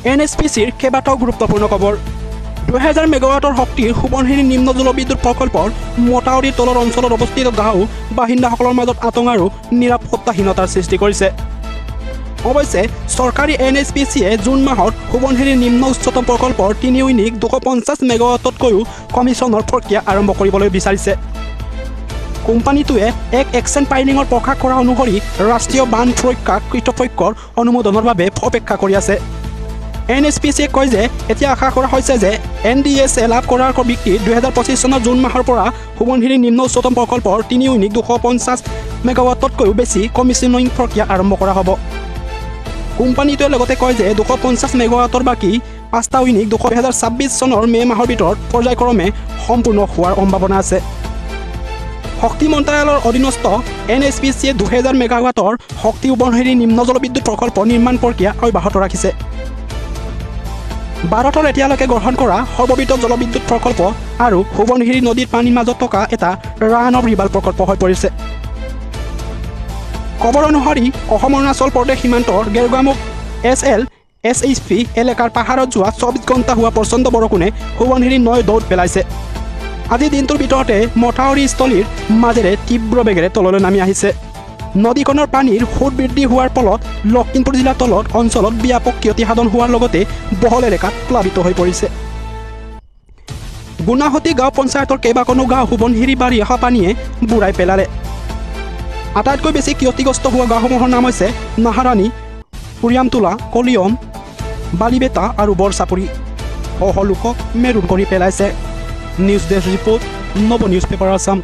NSPCৰ কেইবাটাও গুৰুত্বপূৰ্ণ খবৰ 2000 মেগাৱাটৰ শক্তিৰ সোৱণশিৰি নিম্ন জলবিদ্যুৎ প্ৰকল্পৰ মটাউৰিৰ তলৰ অঞ্চলত অৱস্থিত গাঁও বাসিন্দাসকলৰ মাজত আতংক আৰু নিৰাপত্তাহীনতাৰ সৃষ্টি কৰিছে। অৱশ্যে চৰকাৰী NSPCয়ে জুন মাহত সোৱণশিৰি নিম্ন উচ্চতম প্ৰকল্পৰ 3 ইউনিট 250 মেগাৱাটতকৈও কমিছনৰ প্ৰক্ৰিয়া আৰম্ভ কৰিবলৈ বিচাৰিছে। কোম্পানীটোৱে এক একশ্যন ফাইলিঙৰ প্ৰকাশ কৰা অনুসৰি ৰাষ্ট্ৰীয় বান সুৰক্ষা কৰ্তৃপক্ষৰ অনুমোদনৰ বাবে অপেক্ষা কৰি আছে। NSPCয়ে কয় যে এতিয়া আশা কৰা হৈছে যে NDSA লাভ কৰাৰ ভিত্তিত 2025 চনৰ জুন মাহৰ পৰা সোৱণশিৰি নিম্ন উচ্চতম প্ৰকল্পৰ 3 ইউনিট 250 মেগাৱাটতকৈও বেছি কমিছনিং প্ৰক্ৰিয়া আৰম্ভ কৰা হ'ব। কোম্পানীটোৱে লগতে কয় যে 250 মেগাৱাটৰ বাকী 5টা ইউনিট 2026 চনৰ মে' মাহৰ ভিতৰত পৰ্যায়ক্ৰমে সম্পূৰ্ণ হোৱাৰ সম্ভাৱনা আছে। শক্তি মন্ত্ৰালয়ৰ অধীনস্থ NSPCয়ে 2000 মেগাৱাটৰ শক্তি সোৱণশিৰি নিম্ন জলবিদ্যুৎ প্ৰকল্প নিৰ্মাণ প্ৰক্ৰিয়া অব্যাহত ৰাখিছে। ভাৰতৰ এতিয়ালৈকে গ্ৰহণ কৰা সৰ্ববৃহৎ জলবিদ্যুৎ প্ৰকল্প আৰু সোৱণশিৰি নদীৰ পানীৰ মাজত থকা এটা ৰান অফ ৰিভাৰ প্ৰকল্প হৈ পৰিছে। খবৰ অনুসৰি অসম অৰুণাচল প্ৰদেশ সীমান্তৰ গেৰুকামুখ SLSHP এলেকাৰ পাহাৰত যোৱা 24 ঘণ্টা হোৱা প্ৰচণ্ড বৰষুণে সোৱণশিৰি নৈ দৌৰ পেলাইছে। আজি দিনটোৰ ভিতৰতে মথাউৰিস্থলীৰ মাজেৰে তীব্ৰ বেগেৰে তললৈ নামি আহিছে। নদীখনৰ পানীৰ সোঁত বৃদ্ধি হোৱাৰ ফলত লখিমপুৰ জিলাৰ তলত অঞ্চলত ব্যাপক ক্ষতি সাধন হোৱাৰ লগতে বহল এলেকাত প্লাবিত হৈ পৰিছে। গুণাহতী গাঁও পঞ্চায়তৰ কেইবাখনো গাঁও সোৱণশিৰি বাঢ়ি অহা পানীয়ে বুৰাই পেলালে। আটাইতকৈ বেছি ক্ষতিগ্ৰস্ত হোৱা গাঁওসমূহৰ নাম হৈছে নাহাৰাণী, উৰিয়ামতোলা, কলিয়ম, বালিবেটা আৰু বৰচাপৰি। সকলোকক মেৰুন কৰি পেলাইছে। নিউজ ডেস্ক ৰিপৰ্ট, নৱ নিউজ পেপাৰ আছাম।